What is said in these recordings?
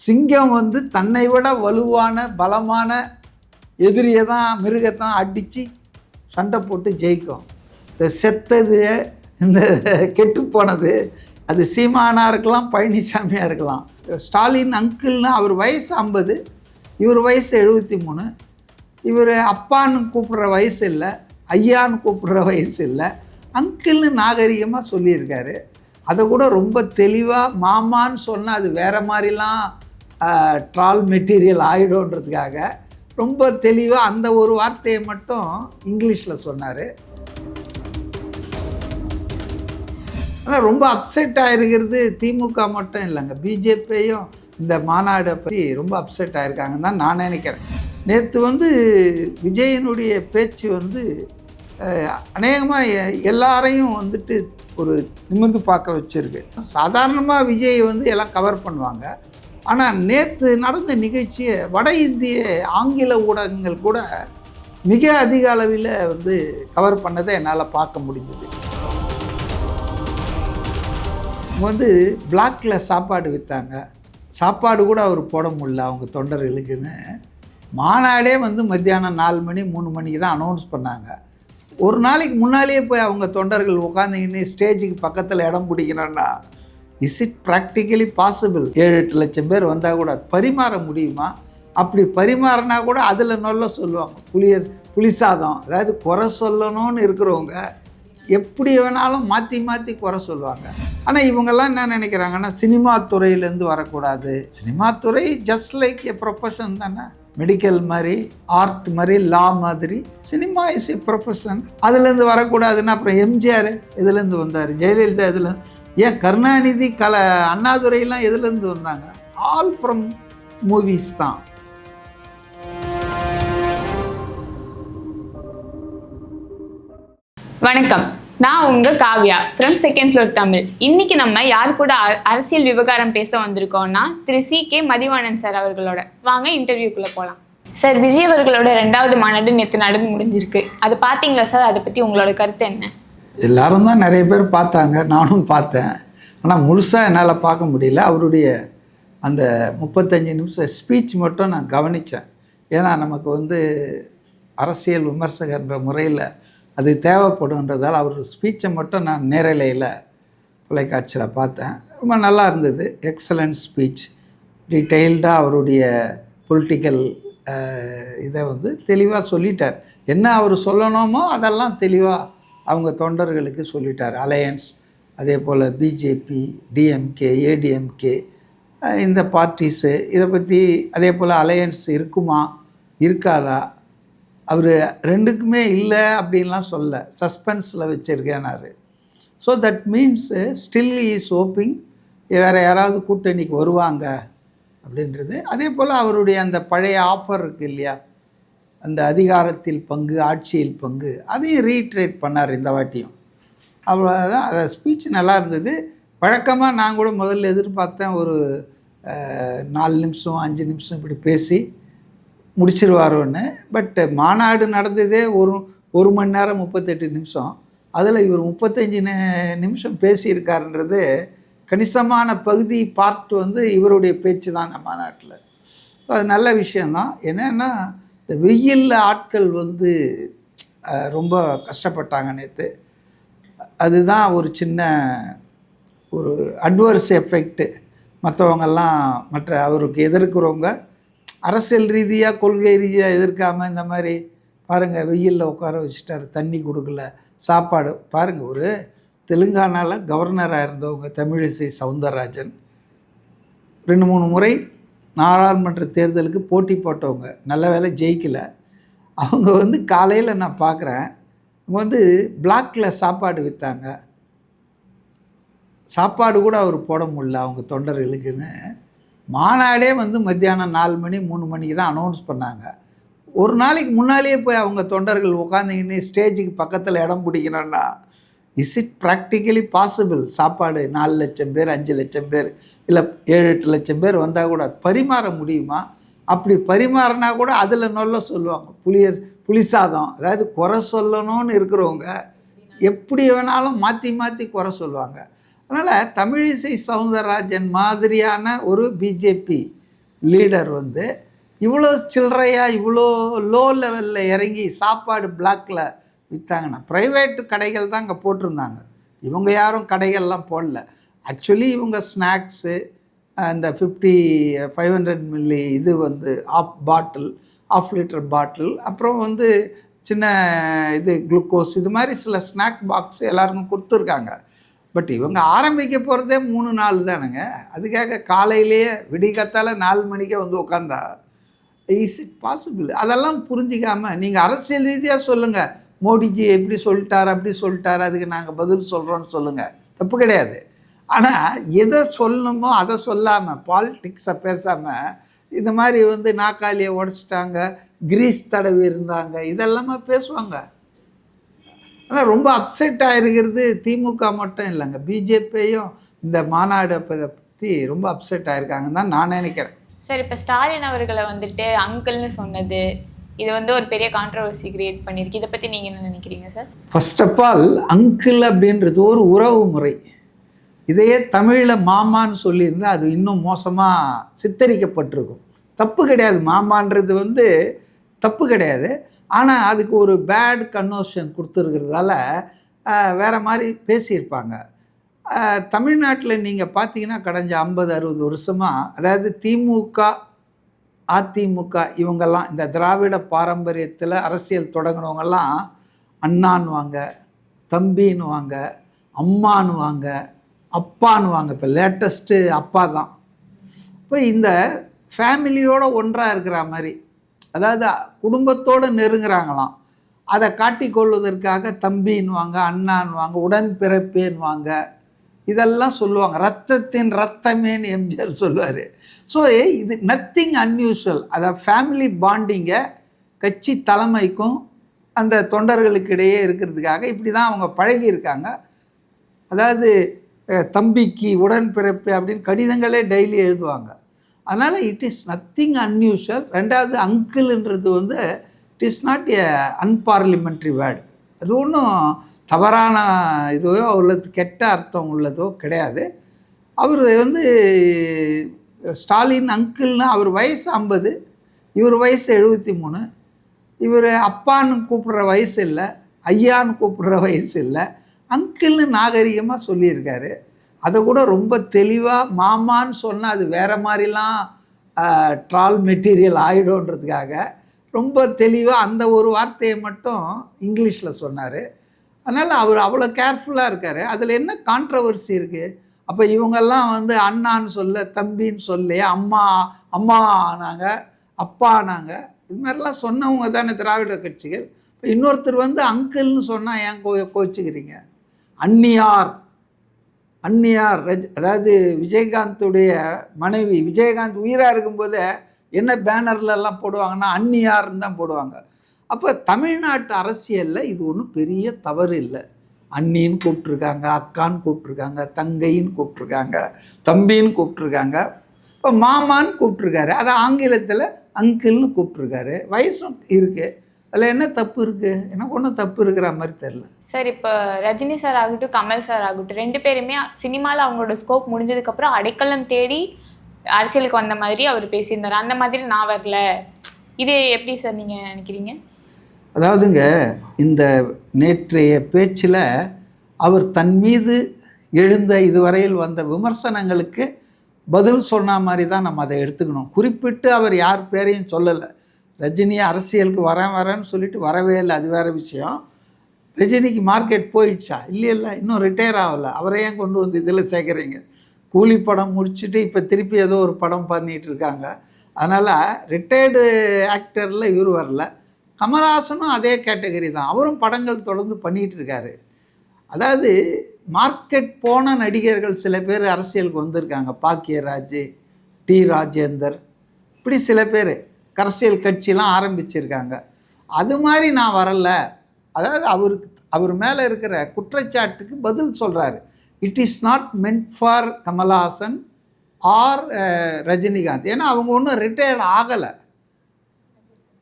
சிங்கம் வந்து தன்னை விட வலுவான பலமான எதிரியை தான் மிருகத்தான் அடித்து சண்டை போட்டு ஜெயிக்கும். இந்த செத்தது, இந்த கெட்டு போனது, அது சீமானாக இருக்கலாம், பழனிசாமியாக இருக்கலாம். ஸ்டாலின் அங்கிள்னு அவர் வயசு 50, இவர் வயசு 73. இவர் அப்பான்னு கூப்பிட்ற வயசு இல்லை, ஐயான்னு கூப்பிட்ற வயசு இல்லை, அங்கிள்னு நாகரிகமாக சொல்லியிருக்காரு. அதை கூட ரொம்ப தெளிவாக மாமான்னு சொன்னால் அது வேறு மாதிரிலாம் ட்ரால் மெட்டீரியல் ஆகிடும்ன்றதுக்காக ரொம்ப தெளிவாக அந்த ஒரு வார்த்தையை மட்டும் இங்கிலீஷில் சொன்னார். ஆனால் ரொம்ப அப்செட் ஆகிருக்கிறது திமுக மட்டும் இல்லைங்க, பிஜேபியும் இந்த மாநாடை பற்றி ரொம்ப அப்செட் ஆகிருக்காங்கன்னு தான் நான் நினைக்கிறேன். நேற்று வந்து விஜயனுடைய பேச்சு வந்து அநேகமாக எல்லாரையும் வந்துட்டு ஒரு நிமிர்ந்து பார்க்க வச்சுருக்கு. சாதாரணமாக விஜய் வந்து எல்லாம் கவர் பண்ணுவாங்க. ஆனால் நேற்று நடந்த நிகழ்ச்சியை வட இந்திய ஆங்கில ஊடகங்கள் கூட மிக அதிக அளவில் வந்து கவர் பண்ணதை என்னால் பார்க்க முடிஞ்சது. வந்து பிளாக்கில் சாப்பாடு விற்றாங்க, சாப்பாடு கூட அவர் போட முடியல அவங்க தொண்டர்களுக்குன்னு. மாநாடே வந்து மத்தியானம் 4 மணி 3 மணிக்கு தான் அனௌன்ஸ் பண்ணாங்க. ஒரு நாளைக்கு முன்னாலேயே போய் அவங்க தொண்டர்கள் உட்காந்துக்கின்னு ஸ்டேஜுக்கு பக்கத்தில் இடம் பிடிக்கணும்னா இஸ் இட் ப்ராக்டிக்கலி பாசிபிள்? 7-8 லட்சம் பேர் வந்தால் கூட பரிமாற முடியுமா? அப்படி பரிமாறினா கூட அதில் நல்ல சொல்லுவாங்க, புளி சாதம். அதாவது குறை சொல்லணும்னு இருக்கிறவங்க எப்படி வேணாலும் மாற்றி மாற்றி குறை சொல்லுவாங்க. ஆனால் இவங்கெல்லாம் என்ன நினைக்கிறாங்கன்னா, சினிமா துறையிலேருந்து வரக்கூடாது. சினிமா துறை ஜஸ்ட் லைக் எ ப்ரொஃபஷன் தானே, மெடிக்கல் மாதிரி, ஆர்ட் மாதிரி, லா மாதிரி. Cinema is a profession. அதுலேருந்து வரக்கூடாதுன்னா அப்புறம் எம்ஜிஆர் இதுலேருந்து வந்தார், ஜெயலலிதா இதில், ஏன் கருணாநிதி, அண்ணாதுரையெல்லாம் எதுலேருந்து வந்தாங்க? ஆல் ஃப்ரம் மூவிஸ் தான். வணக்கம், நான் உங்கள் Kavya from second floor Tamil. இன்னைக்கு நம்ம யார் கூட அரசியல் விவகாரம் பேச வந்திருக்கோம்னா திரு CK மதிவாணன் சார் அவர்களோட. வாங்க இன்டர்வியூக்குள்ளே போகலாம். சார், விஜய் அவர்களோட 2வது மாநாடு நேற்று நடந்து முடிஞ்சிருக்கு, அது பார்த்தீங்களா சார்? அதை பற்றி உங்களோட கருத்து என்ன? எல்லாரும் தான் நிறைய பேர் பார்த்தாங்க, நானும் பார்த்தேன். ஆனால் முழுசாக என்னால் பார்க்க முடியல. அவருடைய அந்த 35 நிமிஷம் ஸ்பீச் மட்டும் நான் கவனித்தேன். ஏன்னா நமக்கு வந்து அரசியல் விமர்சகன்ற முறையில் அது தேவைப்படுன்றதால் அவர் ஸ்பீச்சை மட்டும் நான் நேரலையில் தொலைக்காட்சியில் பார்த்தேன். ரொம்ப நல்லா இருந்தது. Excellent speech. டீட்டெயில்டாக அவருடைய பொலிட்டிக்கல் இதை வந்து தெளிவாக சொல்லிட்டார். என்ன அவர் சொல்லணுமோ அதெல்லாம் தெளிவாக அவங்க தொண்டர்களுக்கு சொல்லிட்டார். அலையன்ஸ், அதே போல் பிஜேபி, டிஎம்கே, ஏடிஎம்கே, இந்த பார்ட்டிஸு இதை பற்றி, அதே போல் அலையன்ஸ் இருக்குமா இருக்காதா, அவர் 2க்குமே இல்லை அப்படின்லாம் சொல்ல, சஸ்பென்ஸில் வச்சுருக்கேனாரு. So that means still is hoping வேறு யாராவது கூட்டணிக்கு வருவாங்க அப்படின்றது. அதே போல் அவருடைய அந்த பழைய ஆஃபர் இருக்குது இல்லையா, அந்த அதிகாரத்தில் பங்கு, ஆட்சியில் பங்கு, அதையும் ரீட்ரேட் பண்ணார் இந்த வாட்டியும். அவ்வளோதான். அதை ஸ்பீச் நல்லா இருந்தது. வழக்கமாக நான் கூட முதல்ல எதிர்பார்த்தேன் ஒரு 4 நிமிஷம் 5 நிமிஷம் இப்படி பேசி முடிச்சிருவாரோன்னு. பட் மாநாடு நடந்ததே ஒரு மணி நேரம் 38 நிமிஷம். அதில் இவர் 35 நிமிஷம் பேசியிருக்காருன்றது கணிசமான பகுதி பார்ட் வந்து இவருடைய பேச்சு தான் அந்த மாநாட்டில். அது நல்ல விஷயந்தான். என்னென்னா இந்த வெயிலில் ஆட்கள் வந்து ரொம்ப கஷ்டப்பட்டாங்க நேற்று. அதுதான் ஒரு சின்ன ஒரு அட்வர்ஸ் எஃபெக்ட்டு. மற்றவங்கெல்லாம் அவருக்கு எதிர்க்கிறவங்க அரசியல் ரீதியாக கொள்கை ரீதியாக எதிர்க்காமல் இந்த மாதிரி பாருங்கள், வெயிலில் உட்கார வச்சுட்டார், தண்ணி கொடுக்கல, சாப்பாடு பாருங்கள். ஒரு தெலுங்கானாவில் கவர்னராக இருந்தவங்க தமிழிசை சவுந்தரராஜன் 2-3 முறை நாடாளுமன்ற தேர்தலுக்கு போட்டி போட்டவங்க, நல்ல வேளை ஜெயிக்கலை. அவங்க வந்து காலையில் நான் பார்க்குறேன், அவங்க வந்து பிளாக்கில் சாப்பாடு விற்றாங்க, சாப்பாடு கூட அவர் போட முடியல அவங்க தொண்டர்களுக்குன்னு. மாநாடே வந்து மத்தியானம் 4 மணி 3 மணிக்கு தான் அனௌன்ஸ் பண்ணாங்க. ஒரு நாளைக்கு முன்னாலேயே போய் அவங்க தொண்டர்கள் உட்காந்துக்கின்னு ஸ்டேஜுக்கு பக்கத்தில் இடம் பிடிக்கணும்னா இஸ் இட் ப்ராக்டிக்கலி பாசிபிள்? சாப்பாடு 4 லட்சம் பேர் 5 லட்சம் பேர் இல்லை 7-8 லட்சம் பேர் வந்தால் கூட பரிமாற முடியுமா? அப்படி பரிமாறினா கூட அதில் நல்ல சொல்லுவாங்க, புளி சாதம். அதாவது குறை சொல்லணும்னு இருக்கிறவங்க எப்படி வேணாலும் மாற்றி மாற்றி குறை சொல்லுவாங்க. அதனால் தமிழிசை சவுந்தரராஜன் மாதிரியான ஒரு பிஜேபி லீடர் வந்து இவ்வளோ சில்லறையாக இவ்வளோ லோ லெவலில் இறங்கி சாப்பாடு பிளாக்கில் விற்றாங்கன்னா ப்ரைவேட்டு கடைகள் தான் அங்கே போட்டிருந்தாங்க. இவங்க யாரும் கடைகள்லாம் போடல. ஆக்சுவலி இவங்க ஸ்நாக்ஸு இந்த 500 மில்லி இது வந்து ஆஃப் லிட்டர் பாட்டில், அப்புறம் வந்து சின்ன இது குளுக்கோஸ், இது மாதிரி சில ஸ்நாக் பாக்ஸ் எல்லாருக்கும் கொடுத்துருக்காங்க. பட் இவங்க ஆரம்பிக்க போகிறதே 3-4 தானுங்க. அதுக்காக காலையிலேயே விடிகாத்தால 4 மணிக்கே வந்து உட்காந்தா இஸ் இட் பாசிபிள்? அதெல்லாம் புரிஞ்சிக்காமல் நீங்கள் அரசியல் ரீதியாக சொல்லுங்கள், மோடிஜி எப்படி சொல்லிட்டார் அப்படி சொல்லிட்டார், அதுக்கு நாங்கள் பதில் சொல்கிறோன்னு சொல்லுங்கள், தப்பு கிடையாது. ஆனால் எதை சொல்லணுமோ அதை சொல்லாமல், பாலிட்டிக்ஸை பேசாமல், இந்த மாதிரி வந்து நாக்காளியை உடச்சிட்டாங்க, கிரீஸ் தடவி இருந்தாங்க, இதெல்லாமே பேசுவாங்க. ஆனால் ரொம்ப அப்செட் ஆகிருக்கிறது திமுக மட்டும் இல்லைங்க, பிஜேபியும் இந்த மாநாடை பற்றி ரொம்ப அப்செட் ஆகிருக்காங்கன்னு தான் நான் நினைக்கிறேன். சார், இப்போ ஸ்டாலின் அவர்களை வந்துட்டு அங்கிள்னு சொன்னது இது வந்து ஒரு பெரிய கான்ட்ரவர்சி கிரியேட் பண்ணியிருக்கு. இதை பற்றி நீங்கள் என்ன நினைக்கிறீங்க sir? First of all uncle அப்படின்றது ஒரு உறவு முறை. இதையே தமிழில் மாமான்னு சொல்லியிருந்தால் அது இன்னும் மோசமாக சித்தரிக்கப்பட்டிருக்கும். தப்பு கிடையாது, மாமான்றது வந்து தப்பு கிடையாது. ஆனால் அதுக்கு ஒரு பேட் கன்னோஷன் கொடுத்துருக்கிறதால வேறு மாதிரி பேசியிருப்பாங்க. தமிழ்நாட்டில் நீங்கள் பார்த்தீங்கன்னா கடந்த 50-60 வருஷமாக, அதாவது திமுக அதிமுக இவங்கெல்லாம் இந்த திராவிட பாரம்பரியத்தில் அரசியல் தொடங்கினவங்கெல்லாம் அண்ணான்னுவாங்க, தம்பின்னுவாங்க, அம்மானுவாங்க, அப்பான்னுவாங்க. இப்போ லேட்டஸ்ட்டு அப்பா தான். இப்போ இந்த ஃபேமிலியோடு ஒன்றாக இருக்கிற மாதிரி, அதாவது குடும்பத்தோடு நெருங்குறாங்களாம். அதை காட்டிக்கொள்வதற்காக தம்பின்னுவாங்க, அண்ணான்னுவாங்க, உடன்பிறப்பேன்னுவாங்க, இதெல்லாம் சொல்லுவாங்க. ரத்தத்தின் ரத்தமேன்னு எம்ஜிஆர் சொல்லுவார். ஸோ இது நத்திங் அன்யூஷுவல். அதை ஃபேமிலி பாண்டிங்கை கட்சி தலைமைக்கும் அந்த தொண்டர்களுக்கு இடையே இருக்கிறதுக்காக இப்படி தான் அவங்க பழகியிருக்காங்க. அதாவது தம்பிக்கு உடன்பிறப்பு அப்படின்னு கடிதங்களே டெய்லி எழுதுவாங்க. அதனால் இட் இஸ் நத்திங் அன்யூஷுவல். ரெண்டாவது அங்கிள்ன்றது வந்து it is not a unparliamentary word. அது ஒன்றும் தவறான இதுவோ உள்ளது கெட்ட அர்த்தம் உள்ளதோ கிடையாது. அவர் வந்து ஸ்டாலின் அங்கிள்னு, அவர் வயசு 50, இவர் வயசு 73. இவர் அப்பான்னு கூப்பிட்ற வயசு இல்லை, ஐயான்னு கூப்பிட்ற வயசு இல்லை, அங்கிள்னு நாகரிகமாக சொல்லியிருக்காரு. அதை கூட ரொம்ப தெளிவாக மாமான்னு சொன்னால் அது வேறு மாதிரிலாம் ட்ரால் மெட்டீரியல் ஆகிடும்ன்றதுக்காக ரொம்ப தெளிவாக அந்த ஒரு வார்த்தையை மட்டும் இங்கிலீஷில் சொன்னார். அதனால் அவர் அவ்வளோ கேர்ஃபுல்லாக இருக்கார். அதில் என்ன கான்ட்ரவர்சி இருக்குது? அப்போ இவங்கெல்லாம் வந்து அண்ணான்னு சொல்ல, தம்பின்னு சொல்ல, அம்மா ஆனாங்க, அப்பா ஆனாங்க, இது மாதிரிலாம் சொன்னவங்க தானே திராவிட கட்சிகள். இப்போ இன்னொருத்தர் வந்து அங்கிள்னு சொன்னால் ஏன் கோச்சிக்கிறீங்க? அந்நியார் அதாவது விஜயகாந்துடைய மனைவி, விஜயகாந்த் உயிராக இருக்கும்போது என்ன பேனர்லெல்லாம் போடுவாங்கன்னா அந்நியார்னு தான் போடுவாங்க. அப்போ தமிழ்நாட்டு அரசியலில் இது ஒன்றும் பெரிய தவறு இல்லை. அண்ணின்னு கூப்பிட்ருக்காங்க, அக்கான்னு கூப்பிட்ருக்காங்க, தங்கைன்னு கூப்பிட்ருக்காங்க, தம்பின்னு கூப்பிட்ருக்காங்க, இப்போ மாமான்னு கூப்பிட்ருக்காரு. அதை ஆங்கிலத்தில் அங்கிள்னு கூப்பிட்ருக்காரு. வயசும் இருக்குது, அதில் என்ன தப்பு இருக்குது? எனக்கு ஒன்றும் தப்பு இருக்கிற மாதிரி தெரில. சார், இப்போ ரஜினி சார் ஆகட்டும், கமல் சார் ஆகட்டும், 2 பேருமே சினிமாவில் அவங்களோட ஸ்கோப் முடிஞ்சதுக்கப்புறம் அடைக்கலம் தேடி அரசியலுக்கு வந்த மாதிரி அவர் பேசியிருந்தார். அந்த மாதிரி நான் வரல. இது எப்படி சார் நீங்கள் நினைக்கிறீங்க? அதாவதுங்க, இந்த நேற்றைய பேச்சில் அவர் தன் மீது எழுந்த இதுவரையில் வந்த விமர்சனங்களுக்கு பதில் சொன்ன மாதிரி தான் நம்ம அதை எடுத்துக்கணும். குறிப்பிட்டு அவர் யார் பேரையும் சொல்லலை. ரஜினி அரசியலுக்கு வரேன்னு சொல்லிட்டு வரவே இல்லை, அது வேறு விஷயம். ரஜினிக்கு மார்க்கெட் போயிடுச்சா? இல்லையில்ல, இன்னும் ரிட்டையர் ஆகலை. அவரை ஏன் கொண்டு வந்து இதில் சேர்க்குறீங்க? கூலி படம் முடிச்சுட்டு இப்போ திருப்பி ஏதோ ஒரு படம் பண்ணிகிட்டு இருக்காங்க. அதனால் ரிட்டையர்டு ஆக்டரில் இவர் வரல. கமல்ஹாசனும் அதே கேட்டகரி தான், அவரும் படங்கள் தொடர்ந்து பண்ணிகிட்டு இருக்காரு. அதாவது மார்க்கெட் போன நடிகர்கள் சில பேர் அரசியலுக்கு வந்திருக்காங்க. பாக்கியராஜ், டி ராஜேந்தர், இப்படி சில பேர் அரசியல் கட்சியெலாம் ஆரம்பிச்சிருக்காங்க. அது மாதிரி நான் வரல. அதாவது அவர் மேலே இருக்கிற குற்றச்சாட்டுக்கு பதில் சொல்கிறாரு. It is not meant for Kamal Haasan or Rajinikanth. ஏன்னா அவங்க ஒன்றும் ரிட்டையர்ட் ஆகலை.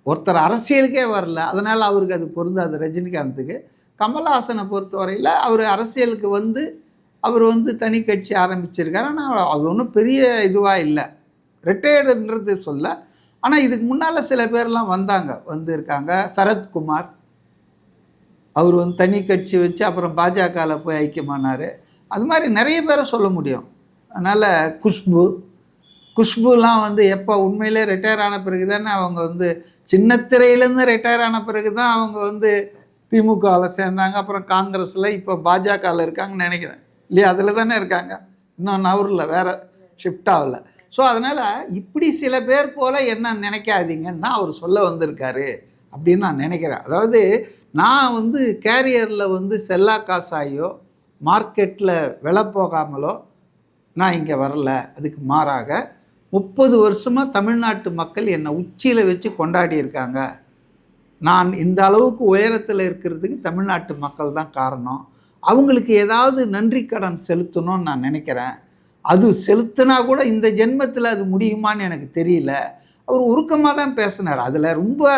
ஒருத்தர் அரசியலுக்கே வரல, அதனால் அவருக்கு அது பொருந்தாது ரஜினிகாந்துக்கு. கமல்ஹாசனை பொறுத்தவரையில் அவர் அரசியலுக்கு வந்து அவர் வந்து தனி கட்சி ஆரம்பிச்சிருக்காரு. ஆனால் அது ஒன்றும் பெரிய இதுவாக இல்லை. ரிட்டையர்டுன்றது சொல்ல. ஆனால் இதுக்கு முன்னால் சில பேர்லாம் வந்திருக்காங்க. சரத்குமார் அவர் வந்து தனி கட்சி வச்சு அப்புறம் பாஜகவில் போய் ஐக்கியமானார். அது மாதிரி நிறைய பேரை சொல்ல முடியும். அதனால் குஷ்புலாம் வந்து எப்போ உண்மையிலே ரிட்டையர் ஆன பிறகு தானே அவங்க வந்து சின்னத்திரையிலேருந்து ரிட்டையர் ஆன பிறகு தான் அவங்க வந்து திமுகவில் சேர்ந்தாங்க. அப்புறம் காங்கிரஸில் இப்போ பாஜகவில் இருக்காங்கன்னு நினைக்கிறேன் இல்லையா? அதில் தானே இருக்காங்க, இன்னும் நவரில் வேறு ஷிஃப்ட் ஆகல. ஸோ அதனால் இப்படி சில பேர் போல் என்ன நினைக்காதீங்கன்னு தான் அவர் சொல்ல வந்திருக்காரு அப்படின்னு நான் நினைக்கிறேன். அதாவது நான் வந்து கேரியரில் வந்து செல்லா காசாயோ மார்க்கெட்டில் விலை போகாமலோ நான் இங்கே வரல. அதுக்கு மாறாக 30 வருஷமாக தமிழ்நாட்டு மக்கள் என்னை உச்சியில் வச்சு கொண்டாடி இருக்காங்க. நான் இந்த அளவுக்கு உயரத்தில் இருக்கிறதுக்கு தமிழ்நாட்டு மக்கள் தான் காரணம். அவங்களுக்கு ஏதாவது நன்றி கடன் செலுத்தணும்னு நான் நினைக்கிறேன். அது செலுத்தினா கூட இந்த ஜென்மத்தில் அது முடியுமான்னு எனக்கு தெரியல. அவர் உருக்கமாக தான் பேசினார். அதில் ரொம்ப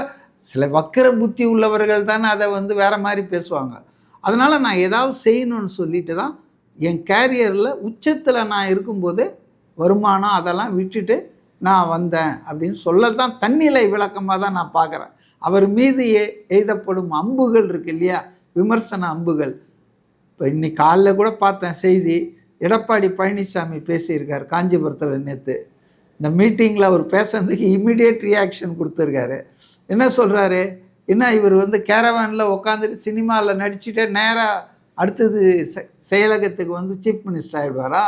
சில வக்கர புத்தி உள்ளவர்கள் தானே அதை வந்து வேறு மாதிரி பேசுவாங்க. அதனால் நான் ஏதாவது செய்யணும்னு சொல்லிட்டு தான் என் கேரியரில் உச்சத்தில் நான் இருக்கும்போது வருமானம் அதெல்லாம் விட்டுட்டு நான் வந்தேன் அப்படின்னு சொல்லத்தான் தன்னிலை விளக்கமாக தான் நான் பார்க்குறேன். அவர் மீது எய்தப்படும் அம்புகள் இருக்கு இல்லையா, விமர்சன அம்புகள். இப்போ இன்னைக்கு காலைல கூட பார்த்தேன் செய்தி, எடப்பாடி பழனிசாமி பேசியிருக்கார் காஞ்சிபுரத்தில் நேற்று. இந்த மீட்டிங்கில் அவர் பேசுறதுக்கு இம்மிடியேட் ரியாக்ஷன் கொடுத்துருக்காரு. என்ன சொல்கிறாரு, என்ன இவர் வந்து கேரவானில் உட்காந்துட்டு சினிமாவில் நடிச்சுட்டே நேராக அடுத்தது செயலகத்துக்கு வந்து சீஃப் மினிஸ்டர் ஆகிடுவாரா?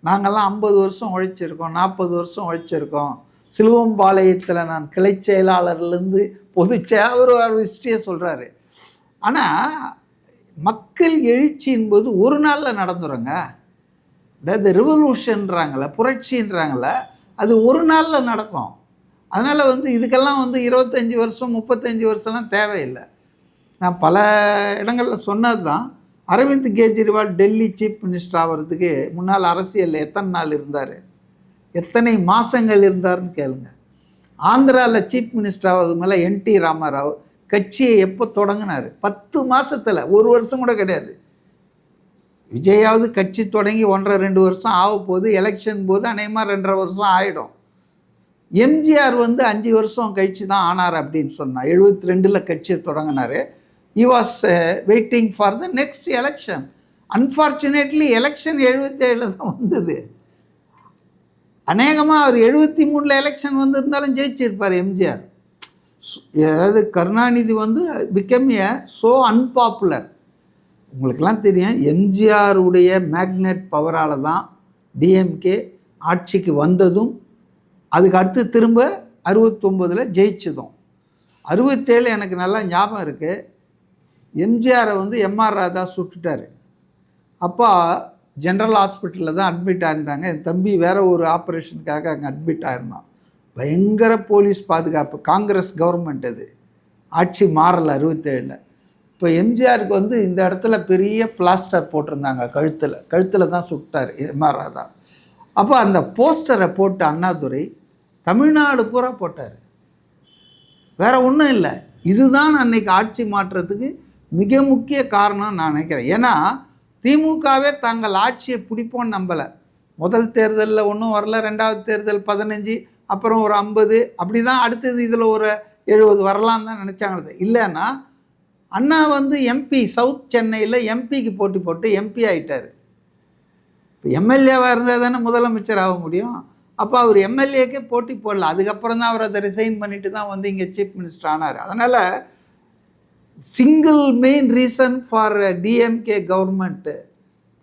நாங்கள்லாம் 50 வருஷம் உழைச்சிருக்கோம், 40 வருஷம் உழைச்சிருக்கோம். சிலுவம்பாளையத்தில் நான் கிளை செயலாளர்லேருந்து அவர் ஹிஸ்ட்ரியை சொல்கிறாரு. ஆனால் மக்கள் எழுச்சி என்பது ஒரு நாளில் நடந்துடுங்க. அதாவது ரெவல்யூஷன்றாங்கள, புரட்சின்றாங்கள, அது ஒரு நாளில் நடக்கும். அதனால் வந்து இதுக்கெல்லாம் வந்து 25 வருஷம் 35 வருஷம்லாம் தேவையில்லை. நான் பல இடங்களில் சொன்னது தான். அரவிந்த் கெஜ்ரிவால் டெல்லி சீஃப் மினிஸ்டர் ஆகிறதுக்கு முன்னால் அரசியலில் எத்தனை நாள் இருந்தார், எத்தனை மாதங்கள் இருந்தார்னு கேளுங்க. ஆந்திராவில் சீஃப் மினிஸ்டர் ஆகிறது மேலே என்டி ராமாராவ் கட்சியை எப்போ தொடங்கினார்? 10 மாதத்தில், 1 வருஷம் கூட கிடையாது. விஜயாவது கட்சி தொடங்கி 1.5-2 வருஷம் ஆக போது, எலெக்ஷன் போது அநேகமாக 2.5 வருஷம் ஆகிடும். எம்ஜிஆர் வந்து 5 வருஷம் கழித்து தான் ஆனார் அப்படின்னு சொன்னார். 72 கட்சியை தொடங்கினார். he was waiting for the next election. Unfortunately election 77 தான் வந்தது. அநேகமாக அவர் 73 எலெக்ஷன் வந்திருந்தாலும் ஜெயிச்சிருப்பார் எம்ஜிஆர். அதாவது கருணாநிதி வந்து பிகம் ஏ ஸோ அன்பாப்புலர். உங்களுக்கெல்லாம் தெரியும், எம்ஜிஆருடைய மேக்னெட் பவரால் தான் டிஎம்கே ஆட்சிக்கு வந்ததும், அதுக்கு அடுத்து திரும்ப 69 ஜெயிச்சதும். 67 எனக்கு நல்லா ஞாபகம் இருக்குது. எம்ஜிஆரை வந்து எம்ஆர் ராதா சுட்டுட்டார். அப்போ ஜென்ரல் ஹாஸ்பிட்டலில் தான் அட்மிட் ஆயிருந்தாங்க. என் தம்பி வேறு ஒரு ஆப்ரேஷனுக்காக அங்கே அட்மிட் ஆயிருந்தான். பயங்கர போலீஸ் பாதுகாப்பு. காங்கிரஸ் கவர்மெண்ட் அது, ஆட்சி மாறலை 67. இப்போ எம்ஜிஆருக்கு வந்து இந்த இடத்துல பெரிய பிளாஸ்டர் போட்டிருந்தாங்க கழுத்தில் தான் சுட்டார் எம்ஆர் ராதா. அப்போ அந்த போஸ்டரை போட்டு அண்ணாதுரை தமிழ்நாடு பூரா போட்டார். வேறு ஒன்றும் இல்லை. இதுதான் அன்னைக்கு ஆட்சி மாற்றத்துக்கு மிக முக்கிய காரணம் நான் நினைக்கிறேன். ஏன்னா திமுகவே தாங்கள் ஆட்சியை பிடிப்போன்னு நம்பலை. முதல் தேர்தலில் ஒன்றும் வரல, 2வது தேர்தல் 15, அப்புறம் ஒரு 50, அப்படி தான். அடுத்தது இதில் ஒரு 70 வரலான்னு தான் நினச்சாங்க. இல்லைன்னா அண்ணா வந்து எம்பி சவுத் சென்னையில் எம்பிக்கு போட்டி போட்டு எம்பி ஆகிட்டார். இப்போ எம்எல்ஏவாக இருந்தால் தானே முதலமைச்சர் ஆக முடியும். அப்போ அவர் எம்எல்ஏக்கே போட்டி போடல. அதுக்கப்புறம் தான் அவர் அதை ரிசைன் பண்ணிட்டு தான் வந்து இங்கே சீஃப் மினிஸ்டர் ஆனார். அதனால் single main reason for DMK government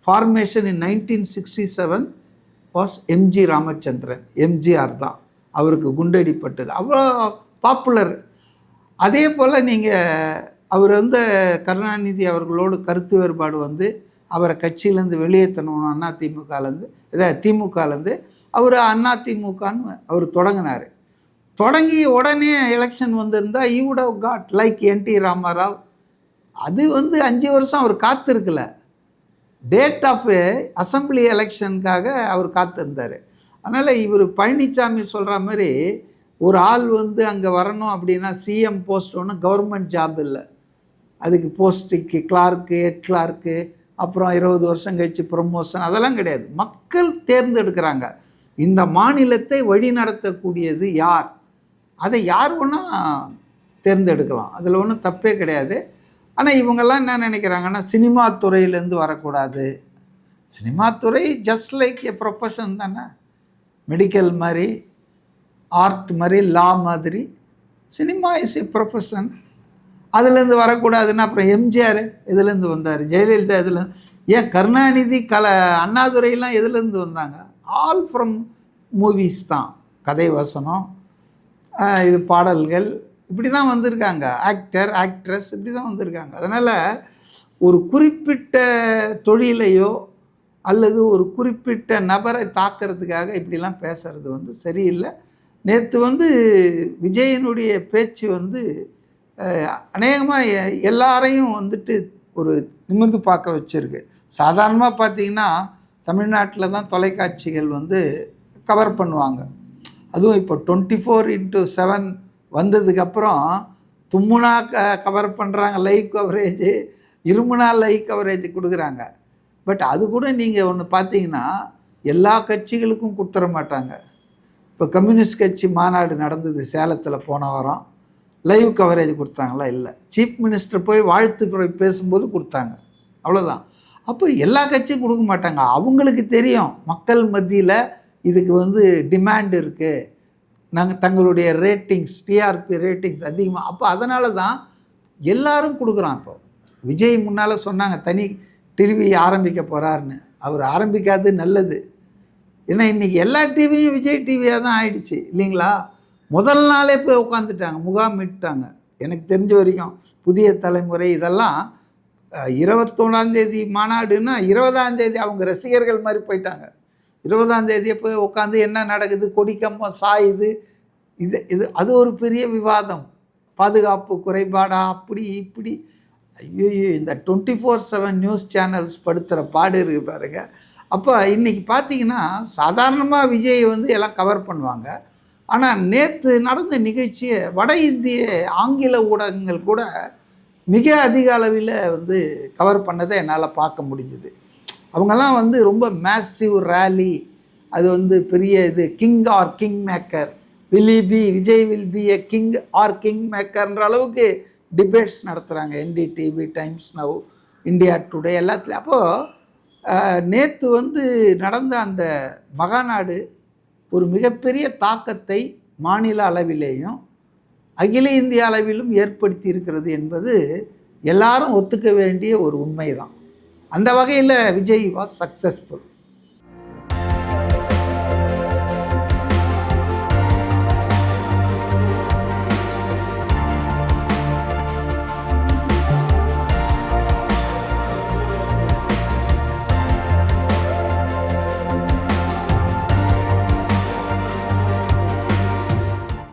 formation in 1967 was MG Ramachandran. MGR தான் அவருக்கு குண்டடிப்பட்டது. அவ்வளோ பாப்புலர். அதே போல் நீங்கள் அவர் வந்து கருணாநிதி அவர்களோடு கருத்து வேறுபாடு வந்து அவரை கட்சியிலேருந்து வெளியேற்றணும், திமுகலேருந்து அவர் அதிமுகன்னு அவர் தொடங்கினார். தொடங்கி உடனே எலெக்ஷன் வந்திருந்தால் ஈ வுட் ஹவ் காட் லைக் என்டி ராமாராவ். அது வந்து 5 வருஷம் அவர் காத்திருக்கல. டேட் ஆஃப் அசம்பிளி எலெக்ஷனுக்காக அவர் காத்திருந்தார். அதனால் இவர் பழனிசாமி சொல்கிற மாதிரி ஒரு ஆள் வந்து அங்கே வரணும் அப்படின்னா சிஎம் போஸ்ட் ஒன்றும் கவர்மெண்ட் ஜாப் இல்லை. அதுக்கு போஸ்ட்டுக்கு கிளார்க்கு, ஹெட் கிளார்க்கு, அப்புறம் 20 வருஷம் கழித்து ப்ரொமோஷன், அதெல்லாம் கிடையாது. மக்கள் தேர்ந்தெடுக்கிறாங்க. இந்த மாநிலத்தை வழிநடத்தக்கூடியது யார், அதை யார் வேணா தேர்ந்தெடுக்கலாம், அதில் ஒன்றும் தப்பே கிடையாது. ஆனால் இவங்கெல்லாம் என்ன நினைக்கிறாங்கன்னா, சினிமா துறையிலேருந்து வரக்கூடாது. சினிமா துறை ஜஸ்ட் லைக் எ ப்ரொஃபஷன் தானே, மெடிக்கல் மாதிரி, ஆர்ட் மாதிரி, லா மாதிரி. Cinema is a profession. அதுலேருந்து வரக்கூடாதுன்னா அப்புறம் எம்ஜிஆர் எதுலேருந்து வந்தார், ஜெயலலிதா எதுலேருந்து, ஏன் கருணாநிதி, அண்ணாதுரையெல்லாம் எதுலேருந்து வந்தாங்க? ஆல் ஃப்ரம் மூவிஸ் தான். கதை வசனம், இது பாடல்கள், இப்படி தான் வந்திருக்காங்க. ஆக்டர், ஆக்ட்ரஸ் இப்படி தான் வந்திருக்காங்க. அதனால் ஒரு குறிப்பிட்ட தொழிலையோ அல்லது ஒரு குறிப்பிட்ட நபரை தாக்கிறதுக்காக இப்படிலாம் பேசுகிறது வந்து சரியில்லை. நேற்று விஜயனுடைய பேச்சு அநேகமாக எல்லாரையும் ஒரு நிமிர்ந்து பார்க்க வச்சுருக்கு. சாதாரணமாக பார்த்தீங்கன்னா தமிழ்நாட்டில் தான் தொலைக்காட்சிகள் கவர் பண்ணுவாங்க. அதுவும் இப்போ 24x7 வந்ததுக்கப்புறம் தும்முனா கவர் பண்ணுறாங்க, லைவ் கவரேஜு, இருமுனா லைவ் கவரேஜ் கொடுக்குறாங்க. பட் அது கூட நீங்கள் ஒன்று பார்த்தீங்கன்னா எல்லா கட்சிகளுக்கும் கொடுத்துட மாட்டாங்க. இப்போ கம்யூனிஸ்ட் கட்சி மாநாடு நடந்தது சேலத்தில் போன வாரம், லைவ் கவரேஜ் கொடுத்தாங்களா? இல்லை. சீஃப் மினிஸ்டர் போய் வாழ்த்து பேசும்போது கொடுத்தாங்க, அவ்வளோதான். அப்போ எல்லா கட்சியும் கொடுக்க மாட்டாங்க. அவங்களுக்கு தெரியும் மக்கள் மத்தியில் இதுக்கு டிமாண்ட் இருக்குது, தங்களுடைய ரேட்டிங்ஸ், டிஆர்பி ரேட்டிங்ஸ் அதிகமாக. அப்போ அதனால தான் எல்லாரும் கொடுக்குறான். இப்போ விஜய் முன்னால் சொன்னாங்க தனி டிவி ஆரம்பிக்க போகிறாருன்னு. அவர் ஆரம்பிக்காது நல்லது. ஏன்னா இன்றைக்கி எல்லா டிவியும் விஜய் டிவியாக தான் ஆயிடுச்சு இல்லைங்களா? முதல் நாளே போய் உட்காந்துட்டாங்க, முகாமிட்டாங்க. எனக்கு தெரிஞ்ச வரைக்கும் புதிய தலைமுறை இதெல்லாம் 21 மாநாடுன்னா 20 அவங்க ரசிகர்கள் மாதிரி போயிட்டாங்க. 20 போய் உட்காந்து என்ன நடக்குது, கொடிக்கம்பம் சாயுது, இது அது ஒரு பெரிய விவாதம். பாதுகாப்பு குறைபாடா, அப்படி இப்படி. ஐயோ, இந்த 24/7 நியூஸ் சேனல்ஸ் படுத்துகிற பாடு இருக்குது பாருங்க. அப்போ இன்றைக்கி பார்த்தீங்கன்னா சாதாரணமாக விஜய் எல்லாம் கவர் பண்ணுவாங்க. ஆனால் நேற்று நடந்த நிகழ்ச்சியை வட இந்திய ஆங்கில ஊடகங்கள் கூட மிக அதிக அளவில் கவர் பண்ணதை என்னால் பார்க்க முடிஞ்சுது. அவங்கெல்லாம் ரொம்ப மேசிவ் ரேலி, அது பெரிய இது king or king maker, Vijay will be a king or king மேக்கர்ன்ற அளவுக்கு டிபேட்ஸ் நடத்துகிறாங்க. NDTV, times now, India today எல்லாத்துலேயும். அப்போது நேற்று நடந்த அந்த மகாநாடு ஒரு மிகப்பெரிய தாக்கத்தை மாநில அளவிலேயும் அகில இந்திய அளவிலும் ஏற்படுத்தி இருக்கிறது என்பது எல்லாரும் ஒத்துக்க வேண்டிய ஒரு உண்மை தான். அந்த வகையில் விஜய் வாஸ் சக்ஸஸ்ஃபுல்.